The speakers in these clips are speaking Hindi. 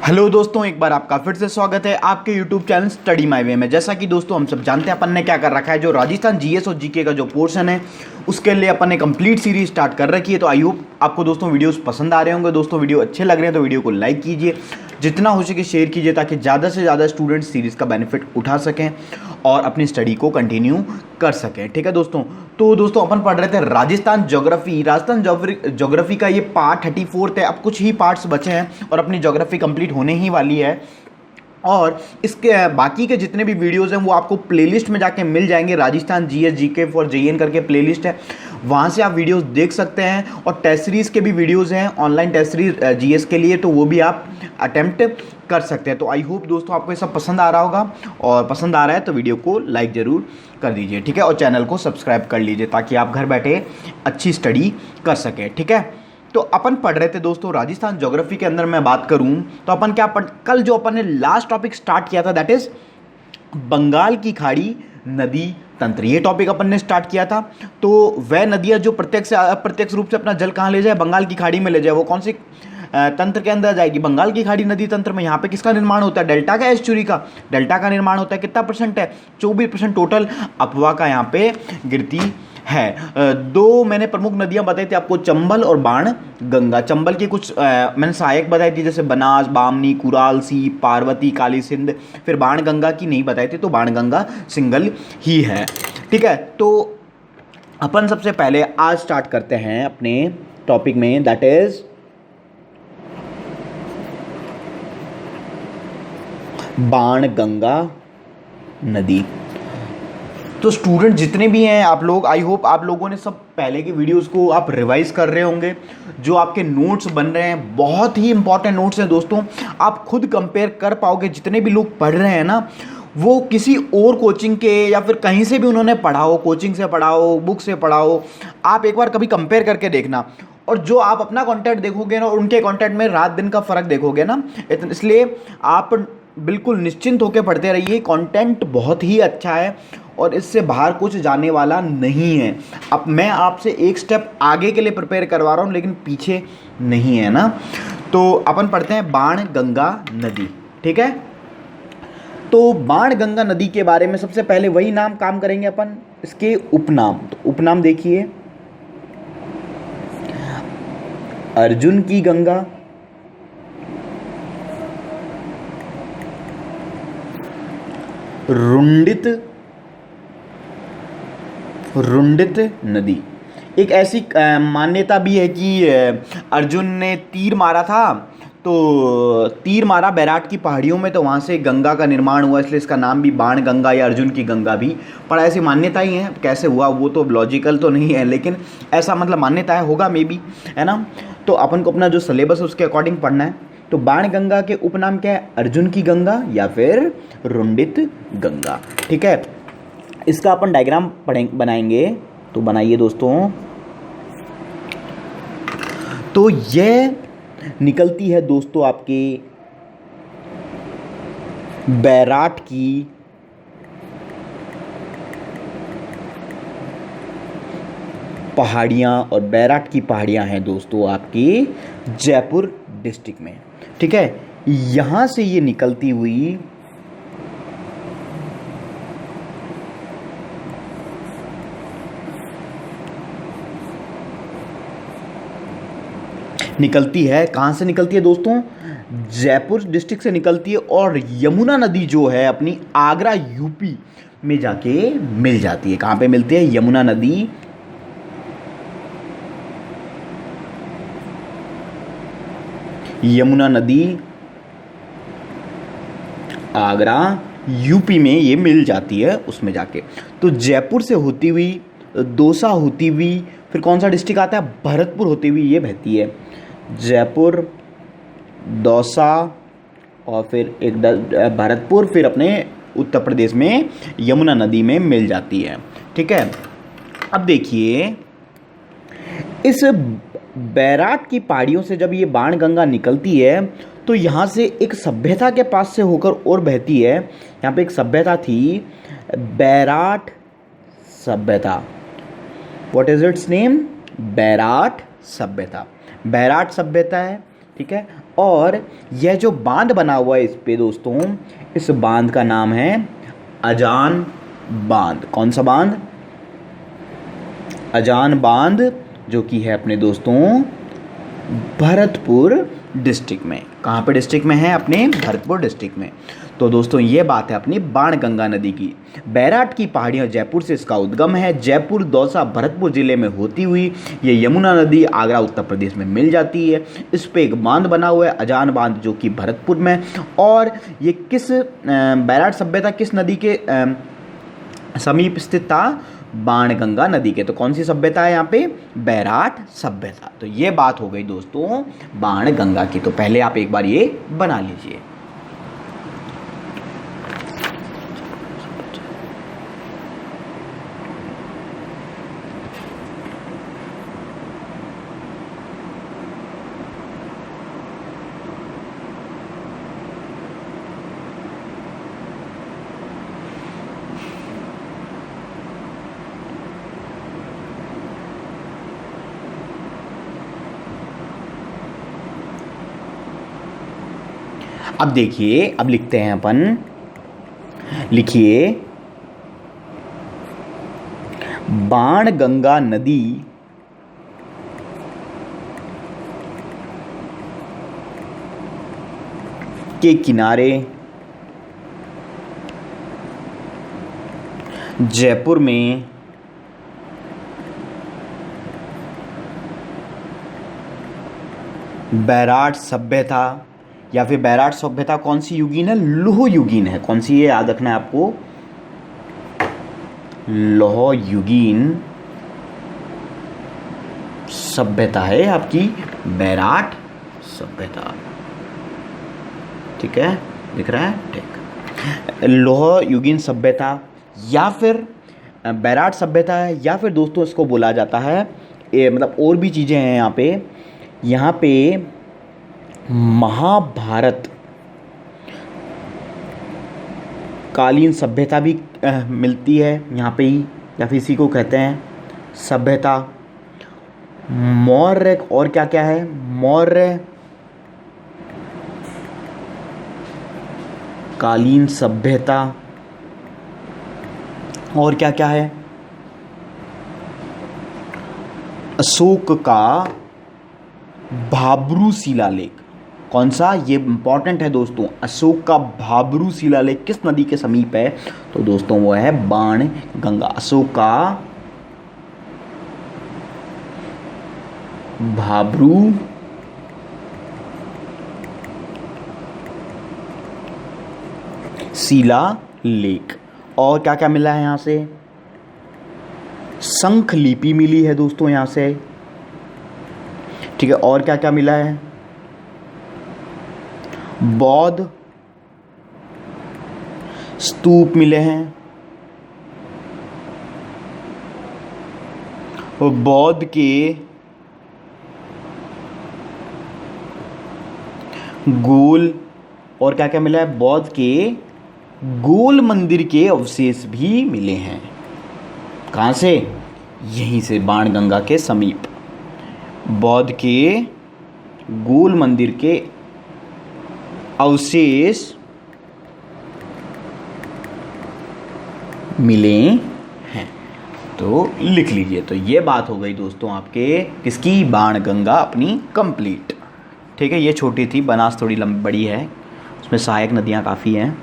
हेलो दोस्तों, एक बार आपका फिर से स्वागत है आपके YouTube channel study my way में। जैसा कि दोस्तों हम सब जानते हैं अपन ने क्या कर रखा है, जो राजस्थान जीएस और जीके का जो पोर्शन है उसके लिए अपन ने कंप्लीट सीरीज स्टार्ट कर रखी है। तो आई होप आपको दोस्तों वीडियोस पसंद आ रहे होंगे। दोस्तों वीडियो अच्छे लग रहे हैं तो वीडियो को लाइक कीजिए, जितना हो सके शेयर कीजिए, ताकि ज़्यादा से ज़्यादा स्टूडेंट्स सीरीज का बेनिफिट उठा सकें और अपनी स्टडी को कंटिन्यू कर सकें। ठीक है दोस्तों, तो दोस्तों अपन पढ़ रहे थे राजस्थान ज्योग्राफी का ये पार्ट 34 है। अब कुछ ही पार्ट्स बचे हैं और अपनी ज्योग्राफी कंप्लीट होने ही वाली है। और इसके बाकी के जितने भी वीडियोस हैं वो आपको प्लेलिस्ट में जाके मिल जाएंगे। Rajasthan GS GK for JEN करके प्लेलिस्ट है, वहाँ से आप वीडियोस देख सकते हैं। और टेस्ट सीरीज़ के भी वीडियोस हैं, ऑनलाइन टेस्ट सीरीज जीएस के लिए, तो वो भी आप अटेम्प्ट कर सकते हैं। तो आई होप दोस्तों आपको ये सब पसंद आ रहा होगा, और पसंद आ रहा है तो वीडियो को लाइक ज़रूर कर दीजिए। ठीक है, और चैनल को सब्सक्राइब कर लीजिए ताकि आप घर बैठे अच्छी स्टडी कर सकें। ठीक है, तो अपन पढ़ रहे थे दोस्तों राजस्थान ज्योग्राफी के अंदर मैं बात करूं तो अपन क्या कल जो अपन ने लास्ट टॉपिक स्टार्ट किया था, दैट इज बंगाल की खाड़ी नदी तंत्र। ये टॉपिक अपन ने स्टार्ट किया था। तो वह नदियां जो प्रत्यक्ष से अप्रत्यक्ष रूप से अपना जल कहाँ ले जाए, बंगाल की खाड़ी में ले जाए, वो कौन सी तंत्र के अंदर जाएगी, बंगाल की खाड़ी नदी तंत्र में। यहाँ पे किसका निर्माण होता है, डेल्टा का, एस्चुरी का। डेल्टा का निर्माण होता है, कितना परसेंट है, 24% टोटल अफवाह का यहाँ पे गिरती है। दो मैंने प्रमुख नदियां बताई थी आपको, चंबल और बाण गंगा। चंबल की कुछ मैंने सहायक बताई थी, जैसे बनास, बामनी, कुराल, सीप, पार्वती, काली सिंध। फिर बाण गंगा की नहीं बताई थी, तो बाण गंगा सिंगल ही है। ठीक है, तो अपन सबसे पहले आज स्टार्ट करते हैं अपने टॉपिक में, दैट इज बाण गंगा नदी। तो स्टूडेंट जितने भी हैं आप लोग, आई होप आप लोगों ने सब पहले की वीडियोस को आप रिवाइज कर रहे होंगे। जो आपके नोट्स बन रहे हैं बहुत ही इंपॉर्टेंट नोट्स हैं दोस्तों। आप खुद कंपेयर कर पाओगे, जितने भी लोग पढ़ रहे हैं ना, वो किसी और कोचिंग के या फिर कहीं से भी उन्होंने पढ़ा हो, कोचिंग से पढ़ा हो, बुक से पढ़ा हो, आप एक बार कभी कंपेयर करके देखना। और जो आप अपना कंटेंट देखोगे ना और उनके कंटेंट में रात दिन का फ़र्क देखोगे ना, इसलिए आप बिल्कुल निश्चिंत होकर पढ़ते रहिए। कंटेंट बहुत ही अच्छा है और इससे बाहर कुछ जाने वाला नहीं है। अब मैं आपसे एक स्टेप आगे के लिए प्रिपेयर करवा रहा हूँ, लेकिन पीछे नहीं है ना। तो अपन पढ़ते हैं बाण गंगा नदी। ठीक है, तो बाण गंगा नदी के बारे में सबसे पहले वही नाम काम करेंगे अपन, इसके उपनाम। तो उपनाम देखिए, अर्जुन की गंगा, रुंडित नदी। एक ऐसी मान्यता भी है कि अर्जुन ने तीर मारा था, तो तीर मारा बैराट की पहाड़ियों में, तो वहाँ से गंगा का निर्माण हुआ, इसलिए इसका नाम भी बाण गंगा या अर्जुन की गंगा भी पड़ा। ऐसी मान्यता ही है, कैसे हुआ वो तो लॉजिकल तो नहीं है, लेकिन ऐसा मतलब मान्यता है, होगा मे बी, है ना। तो अपन को अपना जो सिलेबस है उसके अकॉर्डिंग पढ़ना है। तो बाण गंगा के उपनाम क्या है, अर्जुन की गंगा या फिर रुंडित गंगा। ठीक है, इसका अपन डायग्राम बनाएंगे, तो बनाइए दोस्तों। तो यह निकलती है दोस्तों आपके बैराट की पहाड़ियां, और बैराट की पहाड़ियां हैं दोस्तों आपकी जयपुर डिस्ट्रिक्ट में। ठीक है, यहां से ये निकलती हुई निकलती है, कहाँ से निकलती है दोस्तों, जयपुर डिस्ट्रिक्ट से निकलती है। और यमुना नदी जो है अपनी आगरा यूपी में जाके मिल जाती है। कहाँ पे मिलती है, यमुना नदी आगरा यूपी में ये मिल जाती है, उसमें जाके। तो जयपुर से होती हुई, दौसा होती हुई, फिर कौन सा डिस्ट्रिक्ट आता है, भरतपुर होती हुई ये बहती है। जयपुर, दौसा और फिर एक भरतपुर, फिर अपने उत्तर प्रदेश में यमुना नदी में मिल जाती है। ठीक है, अब देखिए, इस बैराट की पहाड़ियों से जब ये बाण गंगा निकलती है तो यहाँ से एक सभ्यता के पास से होकर और बहती है। यहाँ पे एक सभ्यता थी, बैराट सभ्यता। What is its name, Bairat सभ्यता। बैराट सभ्यता है, ठीक है। और यह जो बांध बना हुआ है इस पे दोस्तों, इस बांध का नाम है अजान बांध। कौन सा बांध? अजान बांध, जो कि है अपने दोस्तों भरतपुर डिस्ट्रिक्ट में। कहाँ पे डिस्ट्रिक्ट में है? अपने भरतपुर डिस्ट्रिक्ट में। तो दोस्तों ये बात है अपनी बाणगंगा नदी की। बैराट की पहाड़ियाँ जयपुर से इसका उद्गम है। जयपुर, दौसा, भरतपुर जिले में होती हुई ये यमुना नदी आगरा उत्तर प्रदेश में मिल जाती है। इस पे एक बांध बना हुआ है अजान बांध, जो कि भरतपुर में। और ये किस बैराट सभ्यता किस नदी के समीप स्थित था? बाणगंगा नदी के। तो कौन सी सभ्यता है यहाँ पे? बैराट सभ्यता। तो ये बात हो गई दोस्तों बाणगंगा की। तो पहले आप एक बार ये बना लीजिए। अब देखिए, अब लिखते हैं अपन। लिखिए, बाणगंगा नदी के किनारे जयपुर में बैराट सभ्यता, या फिर बैराट सभ्यता कौन सी युगीन है? लौह युगीन है। कौन सी? ये याद रखना है आपको, लौह युगीन सभ्यता है आपकी बैराट सभ्यता। ठीक है, दिख रहा है? ठीक। लौह युगीन सभ्यता या फिर बैराट सभ्यता है, या फिर दोस्तों इसको बोला जाता है मतलब और भी चीज़ें हैं यहाँ पे महाभारत कालीन सभ्यता भी मिलती है यहाँ पे ही, या फिर इसी को कहते हैं सभ्यता। मौर्य, और क्या क्या है? मौर्य कालीन सभ्यता, और क्या क्या है? अशोक का भाब्रू शिलालेख। कौन सा? ये इंपॉर्टेंट है दोस्तों। अशोक का भाब्रू शिलालेख किस नदी के समीप है? तो दोस्तों वो है बाणगंगा। अशोक का भाब्रू शिलालेख। और क्या क्या मिला है यहाँ से? शंख लिपि मिली है दोस्तों यहाँ से। ठीक है, और क्या क्या मिला है? बौद्ध स्तूप मिले हैं, और बौद्ध के गोल, और क्या क्या मिला है? बौद्ध के गोल मंदिर के अवशेष भी मिले हैं। कहाँ से? यहीं से, बाणगंगा के समीप बौद्ध के गोल मंदिर के अवशेष मिले हैं। तो लिख लीजिए। तो ये बात हो गई दोस्तों आपके किसकी? बाणगंगा अपनी कंप्लीट। ठीक है, ये छोटी थी, बनास थोड़ी बड़ी है, उसमें सहायक नदियाँ काफ़ी हैं।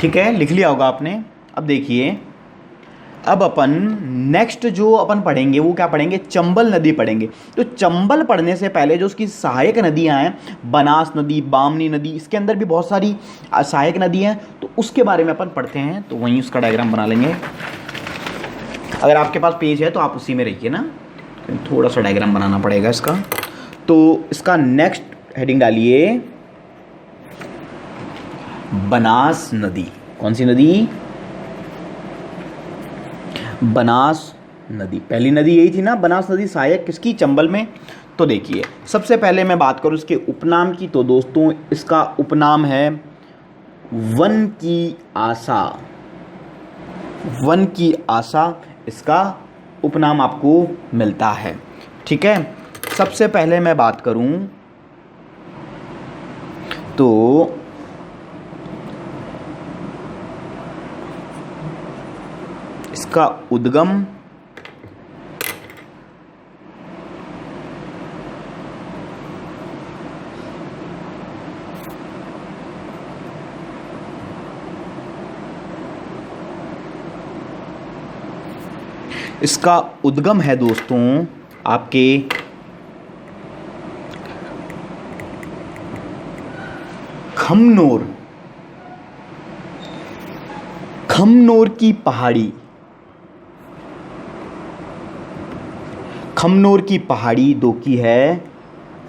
ठीक है, लिख लिया होगा आपने। अब देखिए, अब अपन नेक्स्ट जो अपन पढ़ेंगे वो क्या पढ़ेंगे, चंबल नदी पढ़ेंगे। तो चंबल पढ़ने से पहले जो उसकी सहायक नदियां हैं, बनास नदी, बामनी नदी, इसके अंदर भी बहुत सारी सहायक नदियां हैं, तो उसके बारे में अपन पढ़ते हैं। तो वहीं उसका डायग्राम बना लेंगे। अगर आपके पास पेज है तो आप उसी में रहिए ना, थोड़ा सा डायग्राम बनाना पड़ेगा इसका। तो इसका नेक्स्ट हेडिंग डालिए बनास नदी। कौन सी नदी? बनास नदी। पहली नदी यही थी ना, बनास नदी, सहायक किसकी? चंबल में। तो देखिए सबसे पहले मैं बात करूं इसके उपनाम की, तो दोस्तों इसका उपनाम है वन की आशा। वन की आशा इसका उपनाम आपको मिलता है। ठीक है, सबसे पहले मैं बात करूं तो इसका उद्गम है दोस्तों आपके खमनोर की पहाड़ी। खमनोर की पहाड़ी दो की है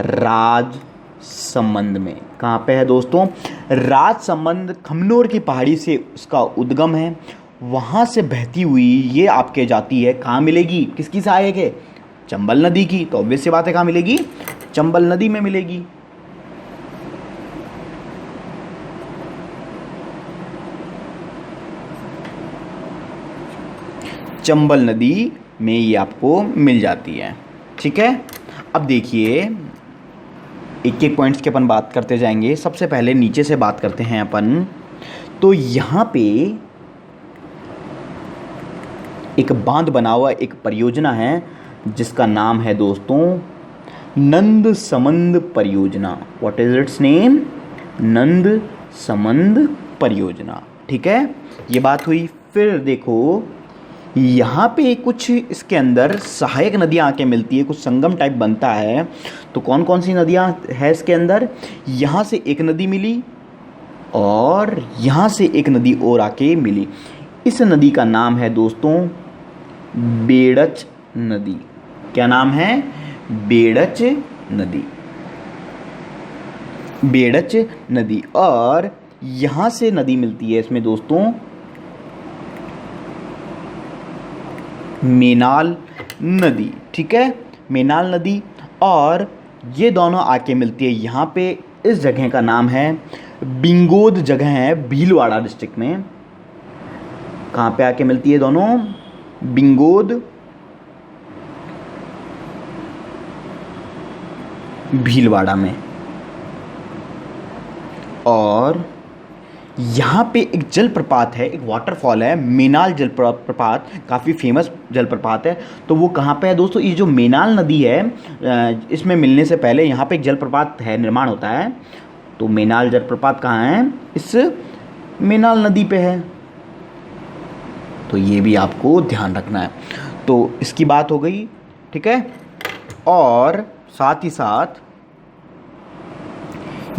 राजसमंद में। कहाँ पे है दोस्तों? राजसमंद, खमनोर की पहाड़ी से उसका उद्गम है। वहाँ से बहती हुई ये आपके जाती है, कहाँ मिलेगी? किसकी सहायक है? चंबल नदी की। तो ऑब्वियस सी बात है, कहाँ मिलेगी? चंबल नदी में मिलेगी। चंबल नदी में ये आपको मिल जाती है। ठीक है, अब देखिए एक एक पॉइंट्स की अपन बात करते जाएंगे। सबसे पहले नीचे से बात करते हैं अपन। तो यहाँ पे एक बांध बना हुआ एक परियोजना है जिसका नाम है दोस्तों नंद समंद परियोजना। What is its name? Nand Samand परियोजना। ठीक है, ये बात हुई। फिर देखो यहाँ पे कुछ इसके अंदर सहायक नदियाँ आके मिलती है, कुछ संगम टाइप बनता है। तो कौन कौन सी नदियाँ है इसके अंदर? यहाँ से एक नदी मिली और यहाँ से एक नदी और आके मिली। इस नदी का नाम है दोस्तों बेड़च नदी। क्या नाम है? बेड़च नदी। बेड़च नदी। और यहाँ से नदी मिलती है इसमें दोस्तों मेनाल नदी। ठीक है, मेनाल नदी। और ये दोनों आके मिलती है यहाँ पे। इस जगह का नाम है बिंगोद। जगह है भीलवाड़ा डिस्ट्रिक्ट में। कहाँ पे आके मिलती है दोनों? बिंगोद, भीलवाड़ा में। और यहाँ पे एक जलप्रपात है, एक वाटरफॉल है, मेनाल जलप्रपात। काफ़ी फेमस जलप्रपात है। तो वो कहाँ पे है दोस्तों? ये जो मेनाल नदी है इसमें मिलने से पहले यहाँ पे एक जलप्रपात है, निर्माण होता है। तो मेनाल जलप्रपात कहाँ है? इस मेनाल नदी पे है। तो ये भी आपको ध्यान रखना है। तो इसकी बात हो गई। ठीक है, और साथ ही साथ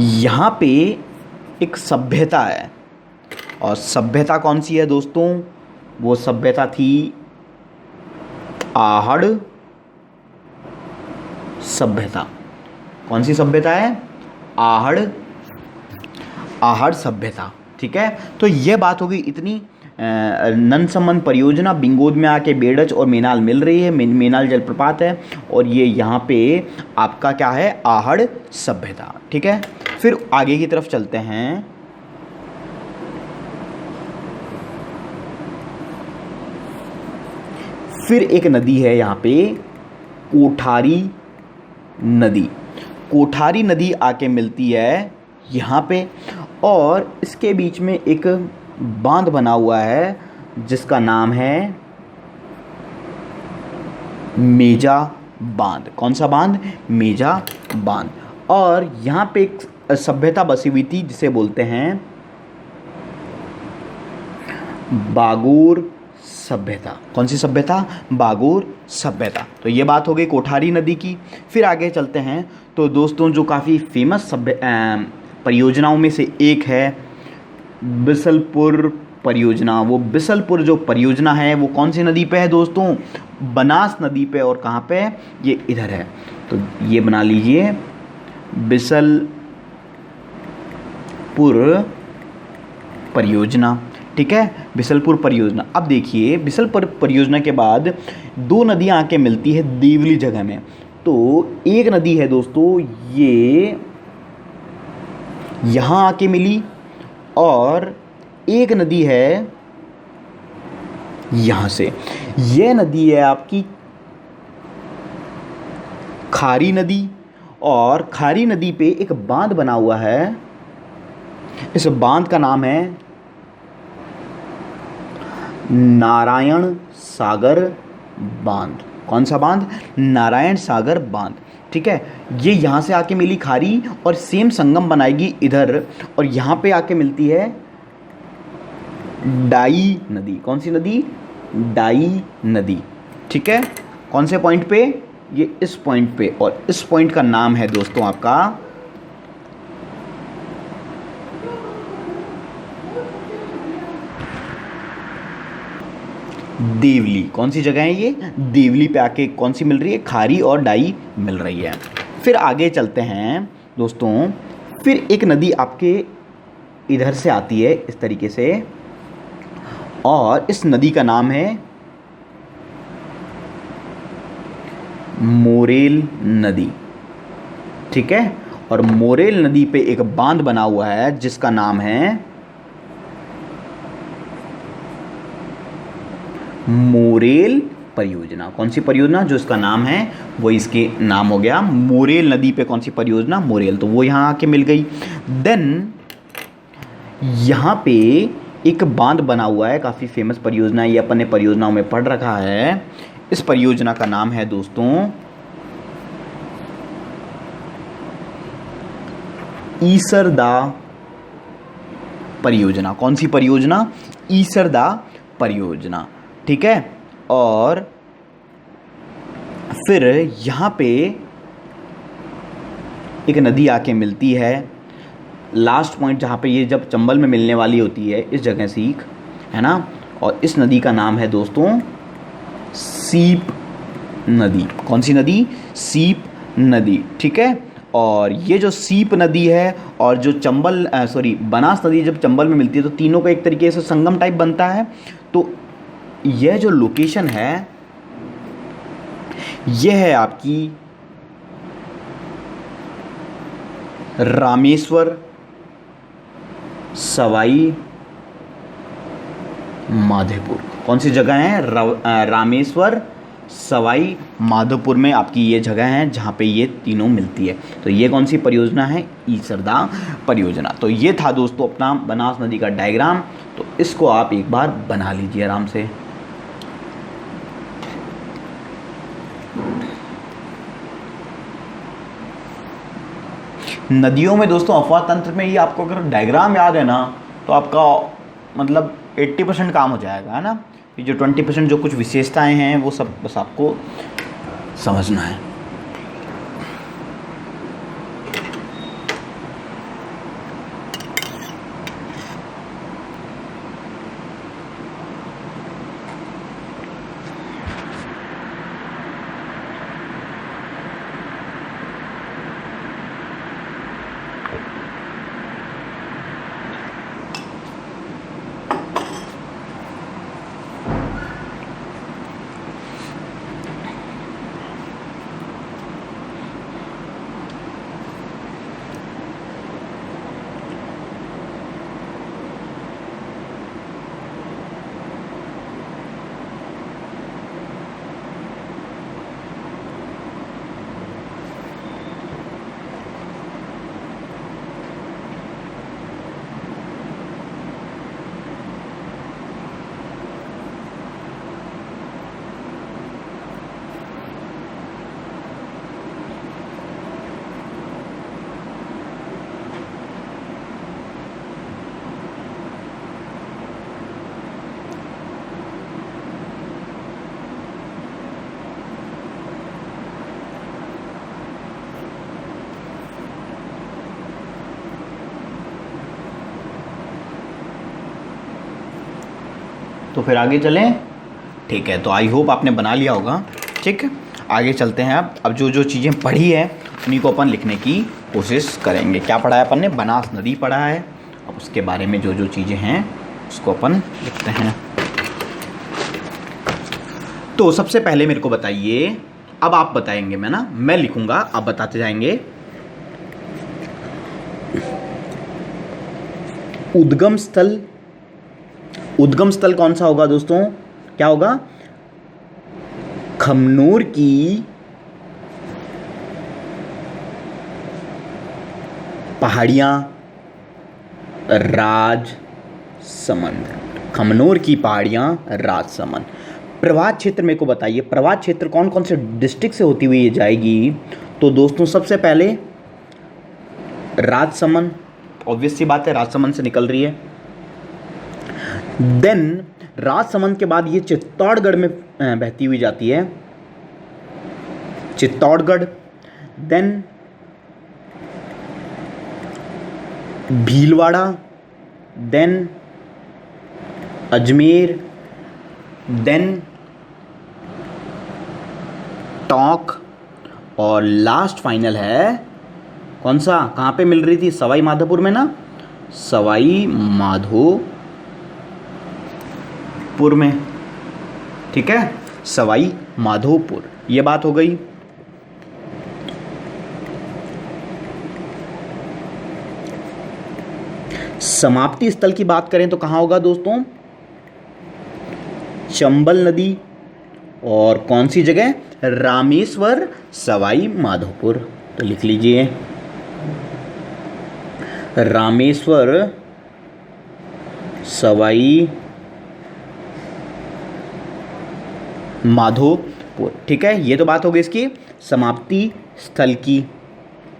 यहाँ पे एक सभ्यता है। और सभ्यता कौन सी है दोस्तों? वो सभ्यता थी आहड़ सभ्यता। कौन सी सभ्यता है? आहड़ सभ्यता। ठीक है, तो ये बात हो गई इतनी। नंद समंद परियोजना, बिंगोद में आके बेड़च और मेनाल मिल रही है, मेनाल जलप्रपात है। और ये यहाँ पे आपका क्या है? आहड़ सभ्यता। ठीक है, फिर आगे की तरफ चलते हैं। फिर एक नदी है यहाँ पे कोठारी नदी। कोठारी नदी आके मिलती है यहाँ पे। और इसके बीच में एक बांध बना हुआ है जिसका नाम है मेजा बांध। कौन सा बांध? मेजा बांध। और यहाँ पे एक सभ्यता बसी हुई थी जिसे बोलते हैं बागोर सभ्यता। कौन सी सभ्यता? बागोर सभ्यता। तो ये बात हो गई कोठारी नदी की। फिर आगे चलते हैं तो दोस्तों जो काफ़ी फेमस परियोजनाओं में से एक है बिसलपुर परियोजना। वो बिसलपुर जो परियोजना है वो कौन सी नदी पे है दोस्तों? बनास नदी पे। और कहाँ पे है? ये इधर है। तो ये बना लीजिए बिसलपुर परियोजना। ठीक है, बिसलपुर परियोजना। अब देखिए बिसलपुर परियोजना के बाद दो नदियां आके मिलती है देवली जगह में। तो एक नदी है दोस्तों ये यहाँ आके मिली और एक नदी है यहाँ से। यह नदी है आपकी खारी नदी। और खारी नदी पे एक बांध बना हुआ है। इस बांध का नाम है नारायण सागर बांध। कौन सा बांध? नारायण सागर बांध। ठीक है, ये यहाँ से आके मिली खारी और सेम संगम बनाएगी इधर और यहाँ पे आके मिलती है डाई नदी। कौन सी नदी? डाई नदी। ठीक है, कौन से पॉइंट पे? ये इस पॉइंट पे। और इस पॉइंट का नाम है दोस्तों आपका देवली। कौन सी जगह है ये? देवली पे आके कौन सी मिल रही है? खारी और डाई मिल रही है। फिर आगे चलते हैं दोस्तों। फिर एक नदी आपके इधर से आती है इस तरीके से और इस नदी का नाम है मोरेल नदी। ठीक है, और मोरेल नदी पे एक बांध बना हुआ है जिसका नाम है मोरेल परियोजना। कौन सी परियोजना? जो इसका नाम है वो इसके नाम हो गया मोरेल नदी पे। कौन सी परियोजना? मोरेल। तो वो यहाँ आके मिल गई। देन यहाँ पे एक बांध बना हुआ है, काफ़ी फेमस परियोजना। ये अपन ने परियोजनाओं में पढ़ रखा है। इस परियोजना का नाम है दोस्तों ईसरदा परियोजना। कौन सी परियोजना? ईसरदा परियोजना। ठीक है, और फिर यहाँ पे एक नदी आके मिलती है लास्ट पॉइंट जहाँ पे ये जब चंबल में मिलने वाली होती है इस जगह सीख है ना। और इस नदी का नाम है दोस्तों सीप नदी। कौन सी नदी? सीप नदी। ठीक है, और ये जो सीप नदी है और जो बनास नदी जब चंबल में मिलती है तो तीनों का एक तरीके से संगम टाइप बनता है। तो यह जो लोकेशन है यह है आपकी रामेश्वर सवाई माधोपुर। कौन सी जगह है? रामेश्वर सवाई माधोपुर में आपकी ये जगह है जहाँ पे ये तीनों मिलती है। तो ये कौन सी परियोजना है? ईसरदा परियोजना। तो ये था दोस्तों अपना बनास नदी का डायग्राम। तो इसको आप एक बार बना लीजिए आराम से। नदियों में दोस्तों अफवाह तंत्र में ये आपको अगर डायग्राम याद है ना तो आपका मतलब 80% काम हो जाएगा, है ना। ये जो 20% जो कुछ विशेषताएं हैं वो सब बस आपको समझना है। तो फिर आगे चलें। ठीक है, तो आई होप आपने बना लिया होगा। ठीक है, आगे चलते हैं। अब जो जो चीज़ें पढ़ी है उन्हीं को अपन लिखने की कोशिश करेंगे। क्या पढ़ा है अपन ने? बनास नदी पढ़ा है। अब उसके बारे में जो जो चीज़ें हैं उसको अपन लिखते हैं। तो सबसे पहले मेरे को बताइए, अब आप बताएंगे, मैं लिखूंगा, आप बताते जाएंगे। उद्गम स्थल, उद्गम स्थल कौन सा होगा दोस्तों? क्या होगा? खमनोर की पहाड़ियां, राजसमंद। खमनोर की पहाड़ियां, राजसमंद। प्रवाह क्षेत्र मेरे को बताइए, प्रवाह क्षेत्र कौन कौन से डिस्ट्रिक्ट से होती हुई जाएगी? तो दोस्तों सबसे पहले राजसमंद, ऑब्वियस सी बात है, राजसमंद से निकल रही है। देन राजसमंद के बाद ये चित्तौड़गढ़ में बहती हुई जाती है, Chittorgarh. Then Bhilwara, then Ajmer, then Tonk, और लास्ट फाइनल है कौन सा? कहाँ पे मिल रही थी? सवाई माधोपुर में ना, सवाई माधोपुर में। ठीक है, सवाई माधोपुर, ये बात हो गई। समाप्ति स्थल की बात करें तो कहाँ होगा दोस्तों? चंबल नदी। और कौन सी जगह? रामेश्वर, सवाई माधोपुर। तो लिख लीजिए, रामेश्वर, सवाई माधोपुर। ठीक है, ये तो बात हो गई इसकी समाप्ति स्थल की।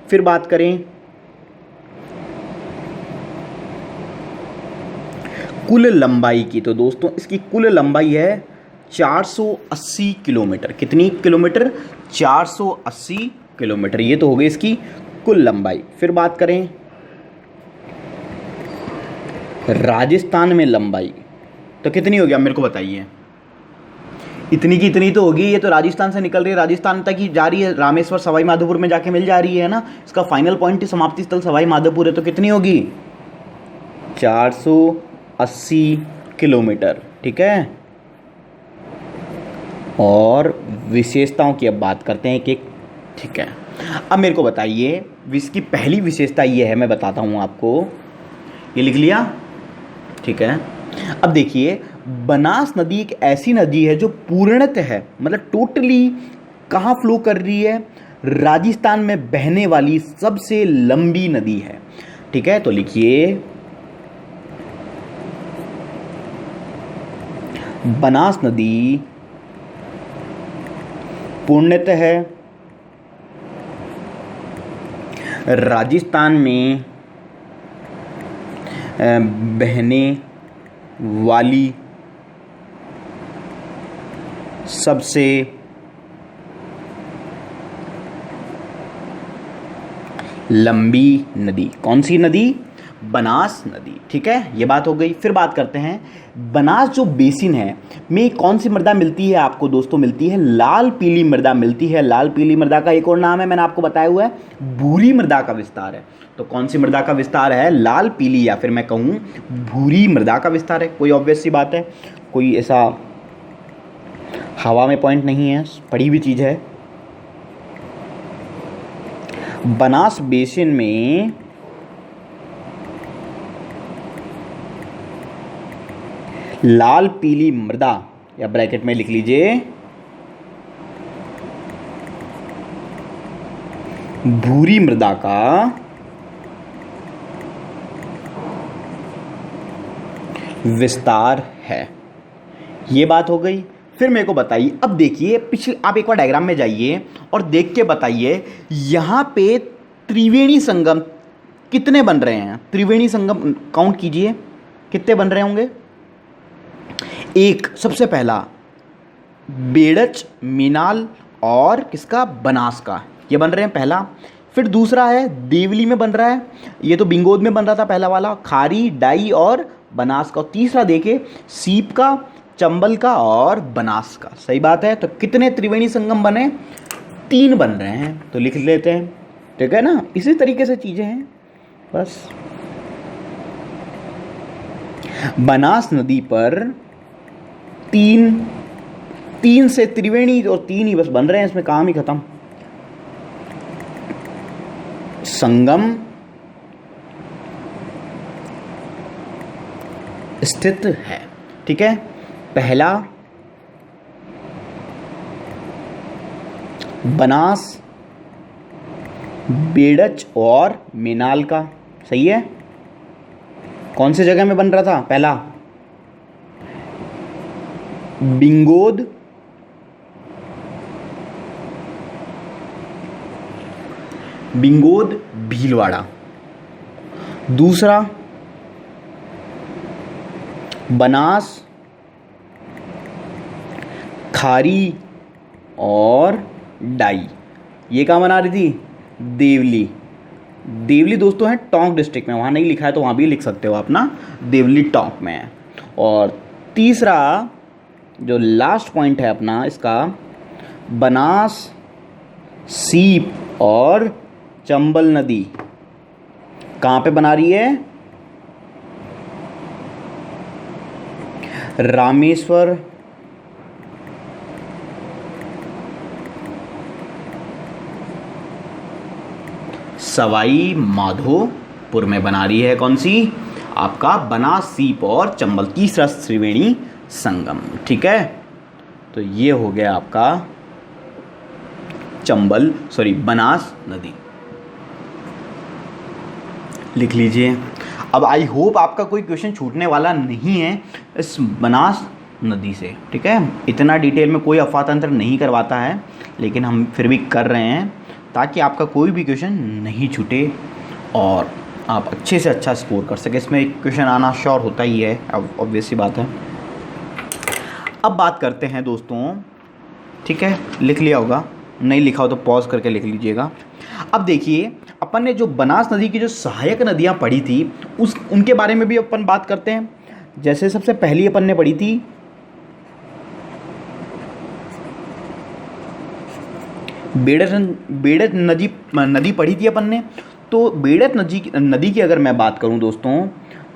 फिर बात करें कुल लंबाई की, तो दोस्तों इसकी कुल लंबाई है 480 किलोमीटर। कितनी किलोमीटर? 480 किलोमीटर। ये तो हो गई इसकी कुल लंबाई। फिर बात करें राजस्थान में लंबाई, तो कितनी होगी? आप मेरे को बताइए। इतनी की इतनी तो होगी, ये तो राजस्थान से निकल रही है, राजस्थान तक ही जा रही है, रामेश्वर सवाई माधोपुर में जाके मिल जा रही है ना। इसका फाइनल पॉइंट समाप्ति स्थल सवाई माधोपुर है, तो कितनी होगी? 480 किलोमीटर। ठीक है, और विशेषताओं की अब बात करते हैं कि ठीक है, अब मेरे को बताइए, इसकी पहली विशेषता ये है, मैं बताता हूँ आपको। ये लिख लिया? ठीक है, अब देखिए, बनास नदी एक ऐसी नदी है जो पूर्णतः है, मतलब टोटली कहाँ फ्लो कर रही है? राजस्थान में बहने वाली सबसे लंबी नदी है। ठीक है, तो लिखिए बनास नदी पूर्णतः राजस्थान में बहने वाली सबसे लंबी नदी। कौन सी नदी? बनास नदी। ठीक है, ये बात हो गई। फिर बात करते हैं बनास जो बेसिन है में कौन सी मृदा मिलती है आपको दोस्तों? मिलती है लाल पीली मृदा मिलती है। लाल पीली मृदा का एक और नाम है, मैंने आपको बताया हुआ है, भूरी मृदा का विस्तार है। तो कौन सी मृदा का विस्तार है? लाल पीली, या फिर मैं कहूँ भूरी मृदा का विस्तार है। कोई ऑब्वियस सी बात है, कोई ऐसा हवा में पॉइंट नहीं है, पड़ी हुई चीज़ है। बनास बेसिन में लाल पीली मृदा, या ब्रैकेट में लिख लीजिए भूरी मृदा का विस्तार है। ये बात हो गई। फिर मेरे को बताइए, अब देखिए पिछले, आप एक बार डायग्राम में जाइए और देख के बताइए यहाँ पे त्रिवेणी संगम कितने बन रहे हैं? त्रिवेणी संगम काउंट कीजिए, कितने बन रहे होंगे? एक, सबसे पहला बेड़च, मीनाल और किसका? बनास का, ये बन रहे हैं पहला। फिर दूसरा है देवली में बन रहा है, ये तो बिंगोद में बन रहा था पहला वाला, खारी, डाई और बनास का। तीसरा देखे सीप का, चंबल का और बनास का। सही बात है। तो कितने त्रिवेणी संगम बने? 3 बन रहे हैं, तो लिख लेते हैं। ठीक है ना, इसी तरीके से चीजें हैं बस। बनास नदी पर 3 से त्रिवेणी और 3 ही बस बन रहे हैं, इसमें काम ही खत्म। संगम स्थित है। ठीक है, पहला बनास, बेड़च और मेनाल का। सही है। कौन सी जगह में बन रहा था? पहला बिंगोद, भीलवाड़ा। दूसरा बनास, खारी और डाई। ये कहाँ बना रही थी? देवली। देवली दोस्तों है टोंक डिस्ट्रिक्ट में, वहाँ नहीं लिखा है तो वहाँ भी लिख सकते हो अपना, देवली टोंक में है। और तीसरा जो लास्ट पॉइंट है अपना इसका, बनास, सीप और चंबल नदी कहाँ पे बना रही है? रामेश्वर, सवाई माधोपुर में बना रही है। कौन सी? आपका बनास, सीप और चंबल, तीसरा त्रिवेणी संगम। ठीक है, तो ये हो गया आपका बनास नदी। लिख लीजिए। अब आई होप आपका कोई क्वेश्चन छूटने वाला नहीं है इस बनास नदी से। ठीक है, इतना डिटेल में कोई अफवाह तंत्र नहीं करवाता है, लेकिन हम फिर भी कर रहे हैं ताकि आपका कोई भी क्वेश्चन नहीं छूटे और आप अच्छे से अच्छा स्कोर कर सके। इसमें एक क्वेश्चन आना श्योर होता ही है, अब ऑब्वियस सी बात है। अब बात करते हैं दोस्तों। ठीक है, लिख लिया होगा, नहीं लिखा हो तो पॉज करके लिख लीजिएगा। अब देखिए, अपन ने जो बनास नदी की जो सहायक नदियाँ पढ़ी थी उनके बारे में भी अपन बात करते हैं। जैसे सबसे पहली अपन ने पढ़ी थी बेड़त नदी पढ़ी थी अपन ने। तो बेड़त नदी की अगर मैं बात करूं दोस्तों,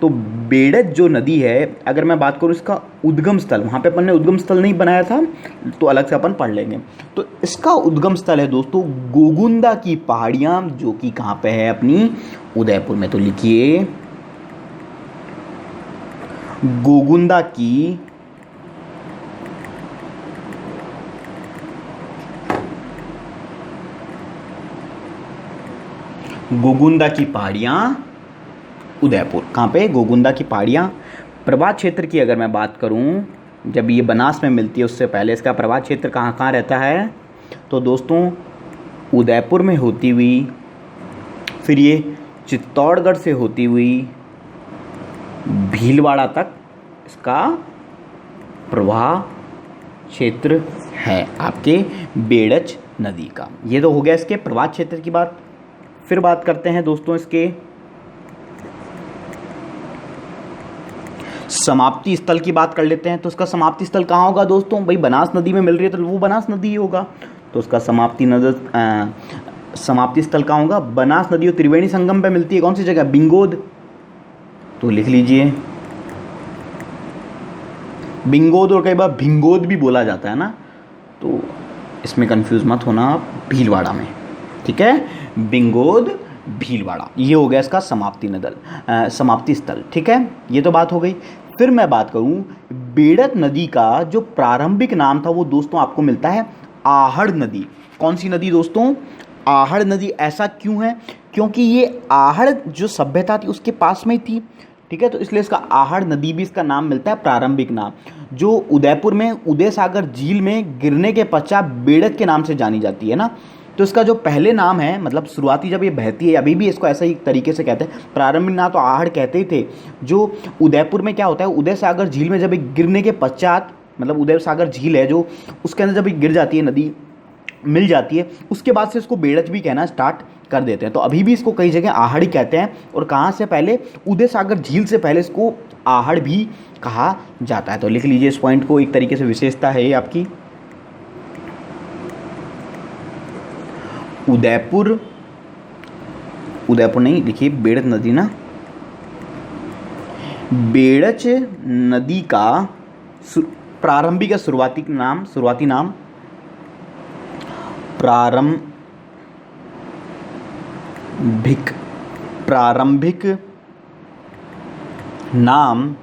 तो बेड़त जो नदी है, अगर मैं बात करूं इसका उद्गम स्थल, वहाँ पे अपन ने उद्गम स्थल नहीं बनाया था तो अलग से अपन पढ़ लेंगे। तो इसका उद्गम स्थल है दोस्तों गोगुंदा की पहाड़ियाँ, जो कि कहाँ पे है? अपनी उदयपुर में। तो लिखिए गोगुंदा की पहाड़ियाँ उदयपुर। कहाँ पे? गोगुंदा की पहाड़ियाँ। प्रभात क्षेत्र की अगर मैं बात करूँ, जब ये बनास में मिलती है उससे पहले इसका प्रभात क्षेत्र कहाँ कहाँ रहता है? तो दोस्तों उदयपुर में होती हुई, फिर ये चित्तौड़गढ़ से होती हुई भीलवाड़ा तक इसका प्रवाह क्षेत्र है आपके बेड़च नदी का। ये तो हो गया इसके प्रवाह क्षेत्र की बात। फिर बात करते हैं दोस्तों इसके समाप्ति स्थल की बात कर लेते हैं। तो इसका समाप्ति स्थल कहाँ होगा दोस्तों? भाई बनास नदी में मिल रही है तो वो बनास नदी ही होगा। तो उसका समाप्ति स्थल कहाँ होगा? बनास नदी और त्रिवेणी संगम पे मिलती है। कौन सी जगह? बिंगोद। तो लिख लीजिए बिंगोद, और कई बार भिंगोद भी बोला जाता है ना, तो इसमें कंफ्यूज मत होना आप, भीलवाड़ा में। ठीक है, बिंगोद भीलवाड़ा। ये हो गया इसका समाप्ति स्थल। ठीक है, ये तो बात हो गई। फिर मैं बात करूं बेड़त नदी का जो प्रारंभिक नाम था वो दोस्तों आपको मिलता है आहड़ नदी। कौन सी नदी दोस्तों? आहड़ नदी। ऐसा क्यों है? क्योंकि ये आहड़ जो सभ्यता थी उसके पास में ही थी। ठीक है, तो इसलिए इसका आहड़ नदी भी इसका नाम मिलता है, प्रारंभिक नाम, जो उदयपुर में उदय सागर झील में गिरने के पश्चात बेड़त के नाम से जानी जाती है ना। तो इसका जो पहले नाम है, मतलब शुरुआती जब ये बहती है, अभी भी इसको ऐसा ही तरीके से कहते हैं, प्रारंभिक नाम तो आहड़ कहते ही थे। जो उदयपुर में क्या होता है, उदय सागर झील में जब ये गिरने के पश्चात, मतलब उदय सागर झील है जो, उसके अंदर जब ये गिर जाती है, नदी मिल जाती है, उसके बाद से इसको बेड़च भी कहना स्टार्ट कर देते हैं। तो अभी भी इसको कई जगह आहड़ ही कहते हैं, और कहाँ से पहले, उदय सागर झील से पहले इसको आहड़ भी कहा जाता है। तो लिख लीजिए इस पॉइंट को, एक तरीके से विशेषता है ये आपकी। उदयपुर नहीं लिखिए, बेड़च नदी ना, बेड़च नदी का प्रारंभिक या शुरुआती नाम प्रारंभिक नाम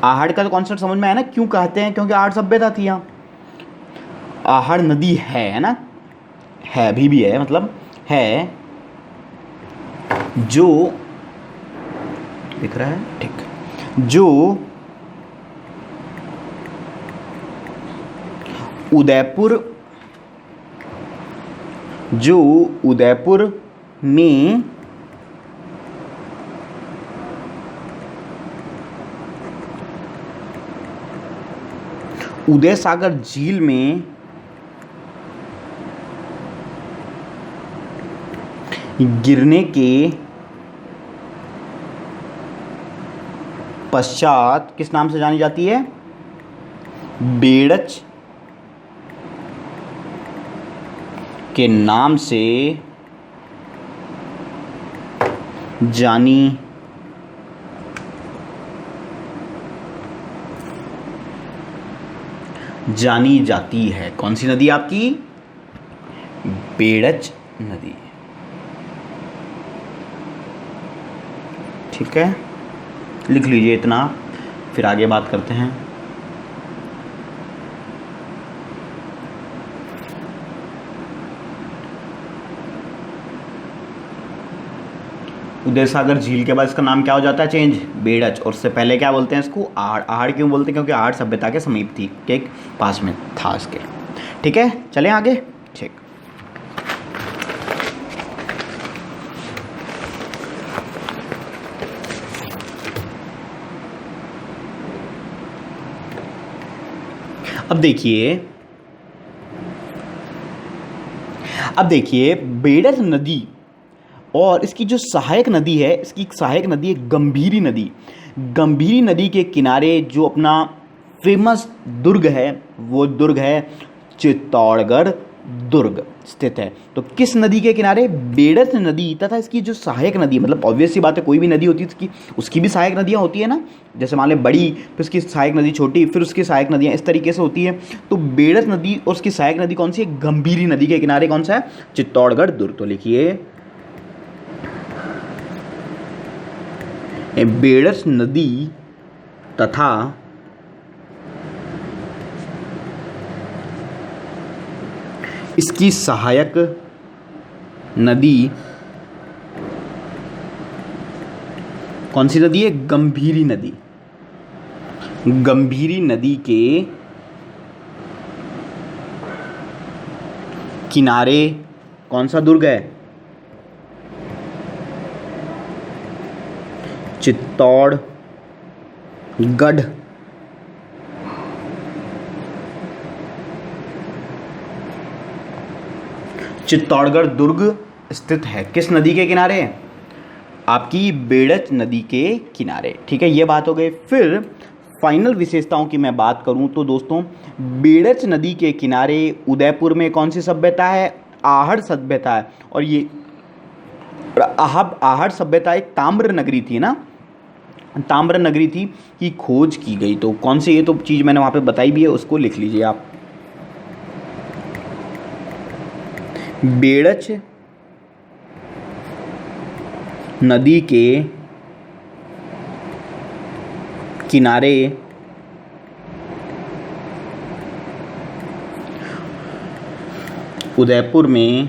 आहड़ का। तो कॉन्सेप्ट समझ में आया ना, क्यों कहते हैं, क्योंकि आहड़ सभ्यता थी यहाँ। आहड़ नदी है ना, है अभी भी है, मतलब है, जो दिख रहा है ठीक, जो उदयपुर में उदय सागर झील में गिरने के पश्चात किस नाम से जानी जाती है? बेड़च के नाम से जानी जाती है। कौन सी नदी आपकी? बेड़च नदी। ठीक है, लिख लीजिए इतना, फिर आगे बात करते हैं। उदय सागर झील के बाद इसका नाम क्या हो जाता है चेंज? बेड़च। और उससे पहले क्या बोलते हैं इसको? आहड़। आहड़ क्यों बोलते हैं? क्योंकि आहड़ सभ्यता के समीप थी, के पास में था इसके। ठीक है, चलें आगे। ठीक, अब देखिए बेड़च नदी और इसकी जो सहायक नदी है, इसकी सहायक नदी है गंभीरी नदी। गंभीरी नदी के किनारे जो अपना फेमस दुर्ग है, वो दुर्ग है चित्तौड़गढ़ दुर्ग स्थित है। तो किस नदी के किनारे? बेड़च नदी। तथा इसकी जो सहायक नदी, मतलब ऑब्वियस सी बात है, कोई भी नदी होती है उसकी भी सहायक नदियाँ होती है ना, जैसे मान लें बड़ी, फिर उसकी सहायक नदी छोटी, फिर उसकी सहायक नदियाँ, इस तरीके से होती है। तो बेड़च नदी और उसकी सहायक नदी कौन सी है? गंभीरी नदी के किनारे कौन सा है? चित्तौड़गढ़ दुर्ग। तो लिखिए बेड़च नदी तथा इसकी सहायक नदी कौन सी नदी है? गंभीरी नदी। गंभीरी नदी के किनारे कौन सा दुर्ग है? चित्तौड़गढ़। चित्तौड़गढ़ दुर्ग स्थित है किस नदी के किनारे? आपकी बेड़च नदी के किनारे। ठीक है, ये बात हो गई। फिर फाइनल विशेषताओं की मैं बात करूं तो दोस्तों, बेड़च नदी के किनारे उदयपुर में कौन सी सभ्यता है? आहड़ सभ्यता है। और ये आहड़ सभ्यता एक ताम्र नगरी थी ना, ताम्र नगरी थी की खोज की गई। तो कौन सी, ये तो चीज़ मैंने वहाँ पे बताई भी है, उसको लिख लीजिए आप। बेड़च नदी के किनारे उदयपुर में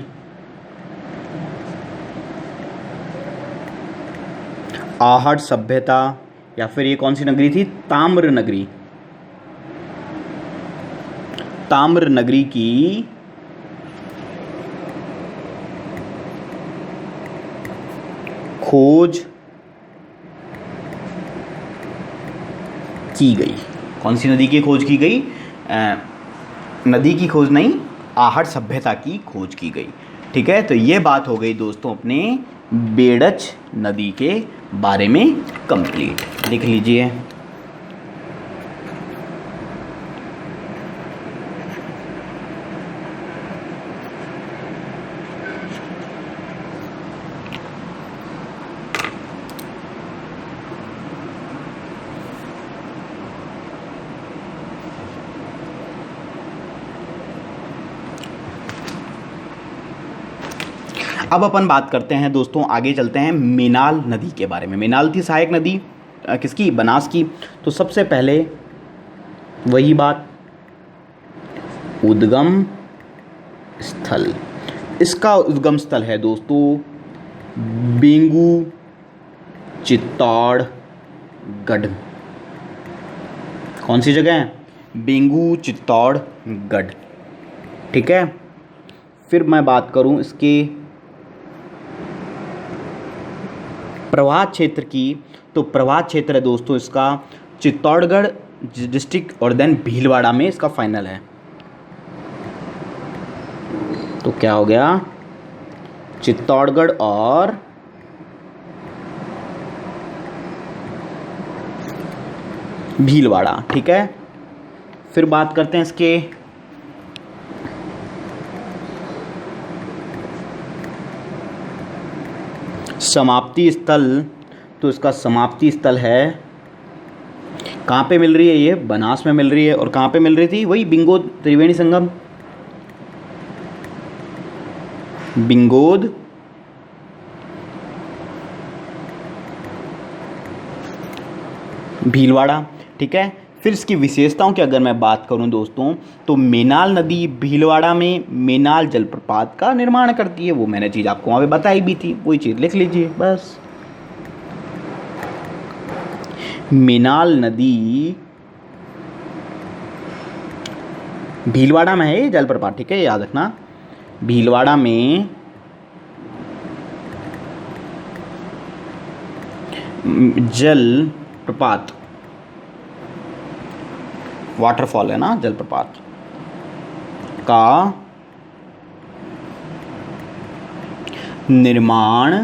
आहड़ सभ्यता, या फिर ये कौन सी नगरी थी? ताम्र नगरी। ताम्र नगरी की खोज की गई। कौन सी नदी की खोज की गई? नदी की खोज नहीं, आहड़ सभ्यता की खोज की गई। ठीक है, तो ये बात हो गई दोस्तों अपने बेडच नदी के बारे में कंप्लीट। लिख लीजिए। अब अपन बात करते हैं दोस्तों, आगे चलते हैं मेनाल नदी के बारे में। मेनाल थी सहायक नदी किसकी? बनास की। तो सबसे पहले वही बात, उद्गम स्थल। इसका उद्गम स्थल है दोस्तों बेंगू चित्तौड़गढ़। कौन सी जगह है? बेंगू चित्तौड़गढ़। ठीक है, फिर मैं बात करूं इसके प्रवाह क्षेत्र की, तो प्रवाह क्षेत्र है दोस्तों इसका चित्तौड़गढ़ डिस्ट्रिक्ट और देन भीलवाड़ा में इसका फाइनल है। तो क्या हो गया? चित्तौड़गढ़ और भीलवाड़ा। ठीक है, फिर बात करते हैं इसके समाप्ति स्थल। तो इसका समाप्ति स्थल है, कहाँ पे मिल रही है? ये बनास में मिल रही है। और कहाँ पे मिल रही थी? वही बिंगोद त्रिवेणी संगम, बिंगोद भीलवाड़ा। ठीक है, फिर इसकी विशेषताओं की अगर मैं बात करूं दोस्तों, तो मेनाल नदी भीलवाड़ा में मेनाल जलप्रपात का निर्माण करती है। वो मैंने चीज़ आपको वहाँ पे बताई भी थी, वही चीज़ लिख लीजिए बस। मेनाल नदी भीलवाड़ा में है ये जलप्रपात। ठीक है, याद रखना, भीलवाड़ा में जलप्रपात, वाटरफॉल है ना, जलप्रपात का निर्माण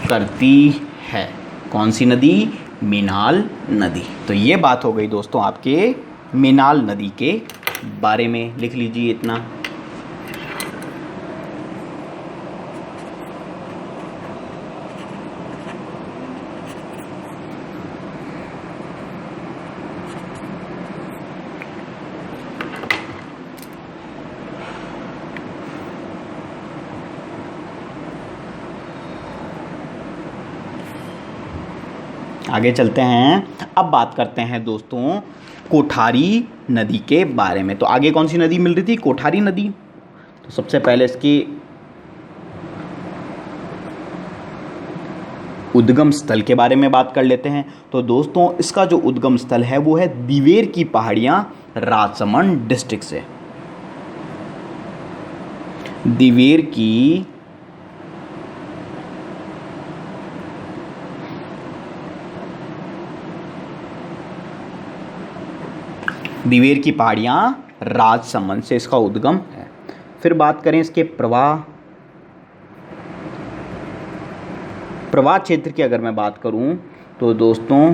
करती है। कौन सी नदी? मेनाल नदी। तो ये बात हो गई दोस्तों आपके मेनाल नदी के बारे में। लिख लीजिए इतना। आगे चलते हैं। अब बात करते हैं दोस्तों कोठारी नदी के बारे में। तो आगे कौन सी नदी मिल रही थी? कोठारी नदी। तो सबसे पहले इसकी उद्गम स्थल के बारे में बात कर लेते हैं। तो दोस्तों इसका जो उद्गम स्थल है वो है दिवेर की पहाड़ियाँ, राजसमंद डिस्ट्रिक्ट से। दिवेर की पहाड़ियाँ राजसमंद से इसका उद्गम है। फिर बात करें इसके प्रवाह क्षेत्र की अगर मैं बात करूं, तो दोस्तों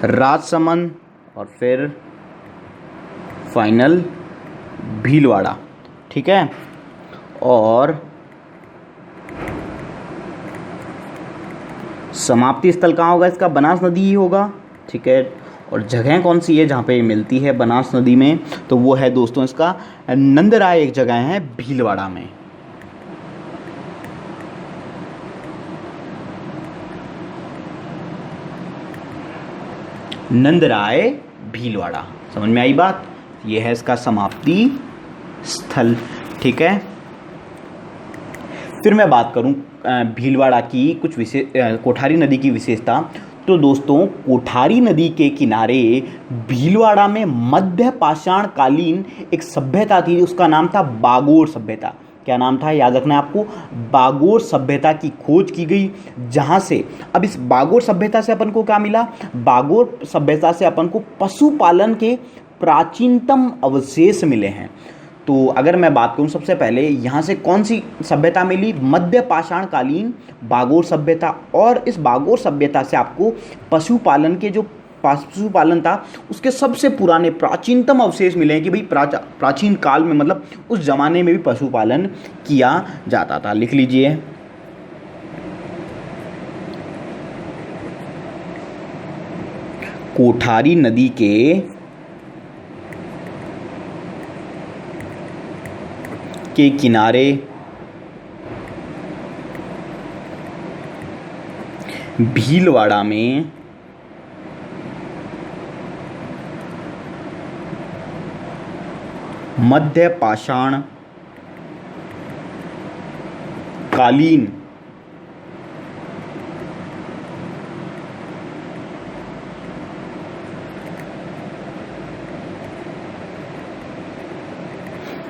राजसमंद और फिर फाइनल भीलवाड़ा। ठीक है, और समाप्ति स्थल कहाँ होगा इसका? बनास नदी ही होगा। ठीक है, और जगह कौन सी है जहाँ पे मिलती है बनास नदी में? तो वो है दोस्तों इसका नंदराय, एक जगह है भीलवाड़ा में। नंदराय भीलवाड़ा। समझ में आई बात? ये है इसका समाप्ति स्थल। ठीक है, फिर मैं बात करूं भीलवाड़ा की कुछ कोठारी नदी की विशेषता। तो दोस्तों कोठारी नदी के किनारे भीलवाड़ा में मध्य पाषाण कालीन एक सभ्यता थी, उसका नाम था बागोर सभ्यता। क्या नाम था? याद रखना है आपको। बागोर सभ्यता की खोज की गई, जहाँ से अब इस बागोर सभ्यता से अपन को क्या मिला? बागोर सभ्यता से अपन को पशुपालन के प्राचीनतम अवशेष मिले हैं। तो अगर मैं बात करूं सबसे पहले यहाँ से कौन सी सभ्यता मिली, मध्य पाषाण कालीन बागोर सभ्यता। और इस बागोर सभ्यता से आपको पशुपालन के जो पशुपालन था उसके सबसे पुराने प्राचीनतम अवशेष मिले हैं कि भाई प्राचीन काल में मतलब उस जमाने में भी पशुपालन किया जाता था। लिख लीजिए। कोठारी नदी के किनारे भीलवाड़ा में मध्य पाषाण कालीन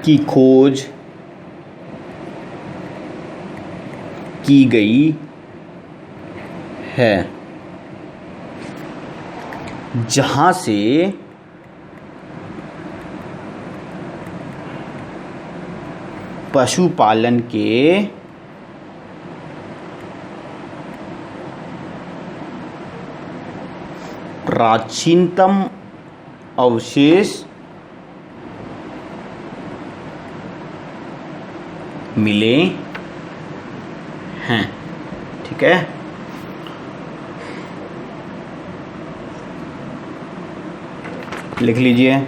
की खोज की गई है, जहां से पशुपालन के प्राचीनतम अवशेष मिले हैं। ठीक है, लिख लीजिए।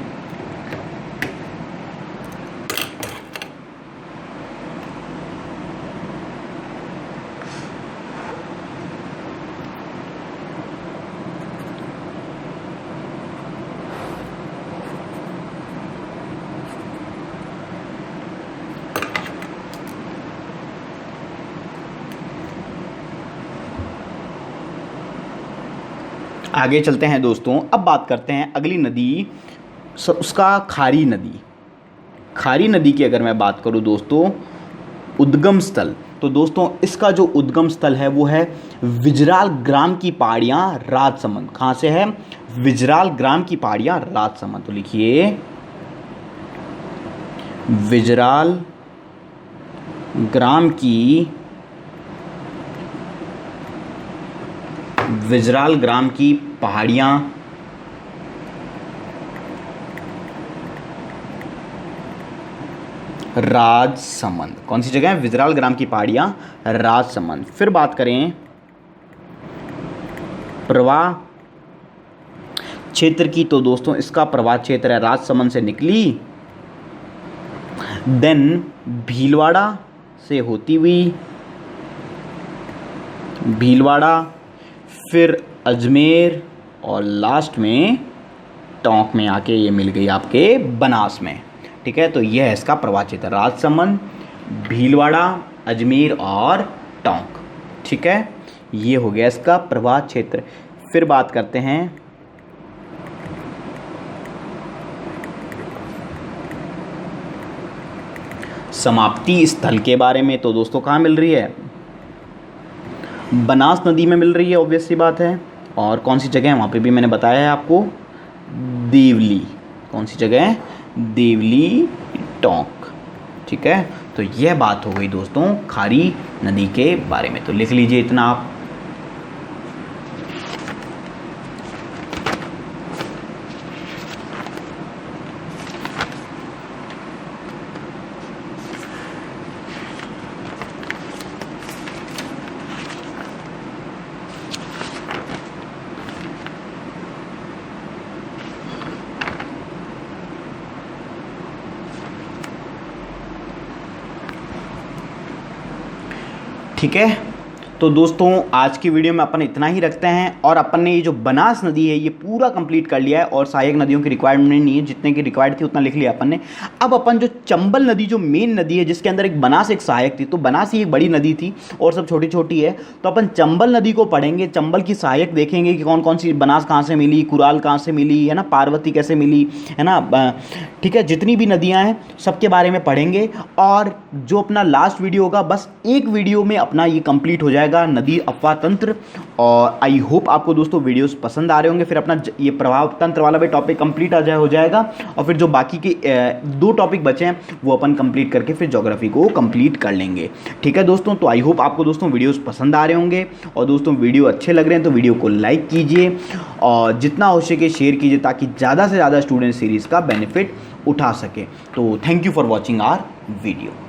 आगे चलते हैं दोस्तों। अब बात करते हैं अगली नदी, उसका खारी नदी। खारी नदी की अगर मैं बात करूं दोस्तों, उद्गम स्थल, तो दोस्तों इसका जो उद्गम स्थल है वो है विजराल ग्राम की पहाड़ियाँ राजसमंद। कहाँ से है? विजराल ग्राम की पहाड़ियाँ राजसमंद। तो लिखिए विजराल ग्राम की पहाड़ियाँ राजसमंद। कौन सी जगह है? विजराल ग्राम की पहाड़ियाँ राजसमंद। फिर बात करें प्रवाह क्षेत्र की, तो दोस्तों इसका प्रवाह क्षेत्र है राजसमंद से निकली, देन भीलवाड़ा से होती हुई भीलवाड़ा, फिर अजमेर और लास्ट में टोंक में आके ये मिल गई आपके बनास में। ठीक है, तो यह है इसका प्रवाह क्षेत्र, राजसमंद, भीलवाड़ा, अजमेर और टोंक। ठीक है, ये हो गया इसका प्रवाह क्षेत्र। फिर बात करते हैं समाप्ति स्थल के बारे में। तो दोस्तों कहाँ मिल रही है? बनास नदी में मिल रही है, ऑब्वियस सी बात है। और कौन सी जगह है वहाँ पे भी मैंने बताया है आपको, देवली। कौन सी जगह है? देवली, टोंक। ठीक है, तो यह बात हो गई दोस्तों खारी नदी के बारे में। तो लिख लीजिए इतना आप। ठीक है, तो दोस्तों आज की वीडियो में अपन इतना ही रखते हैं। और अपन ने ये जो बनास नदी है ये पूरा कंप्लीट कर लिया है, और सहायक नदियों की रिक्वायरमेंट नहीं है, जितने की रिक्वायर्ड थी उतना लिख लिया अपन ने। अब अपन जो चंबल नदी, जो मेन नदी है जिसके अंदर एक बनास एक सहायक थी, तो बनास ही एक बड़ी नदी थी और सब छोटी छोटी है, तो अपन चंबल नदी को पढ़ेंगे, चंबल की सहायक देखेंगे कि कौन कौन सी बनास कहाँ से मिली, कुराल कहाँ से मिली, है ना, पार्वती कैसे मिली, है ना। ठीक है, जितनी भी नदियाँ हैं सबके बारे में पढ़ेंगे। और जो अपना लास्ट वीडियो होगा, बस एक वीडियो में अपना ये कंप्लीट हो जाएगा। जाएगा नदी अपवाह तंत्र। और आई होप आपको दोस्तों वीडियोस पसंद आ रहे होंगे। फिर अपना ये प्रभाव तंत्र वाला भी टॉपिक कंप्लीट हो जाएगा और फिर जो बाकी के 2 टॉपिक बचे हैं वो अपन कंप्लीट करके फिर ज्योग्राफी को कंप्लीट कर लेंगे। ठीक है दोस्तों, तो आई होप आपको दोस्तों वीडियोस पसंद आ रहे होंगे और दोस्तों वीडियो अच्छे लग रहे हैं तो वीडियो को लाइक कीजिए और जितना हो सके शेयर कीजिए ताकि ज़्यादा से ज़्यादा स्टूडेंट सीरीज़ का बेनिफिट उठा सके। तो thank you for watching our video.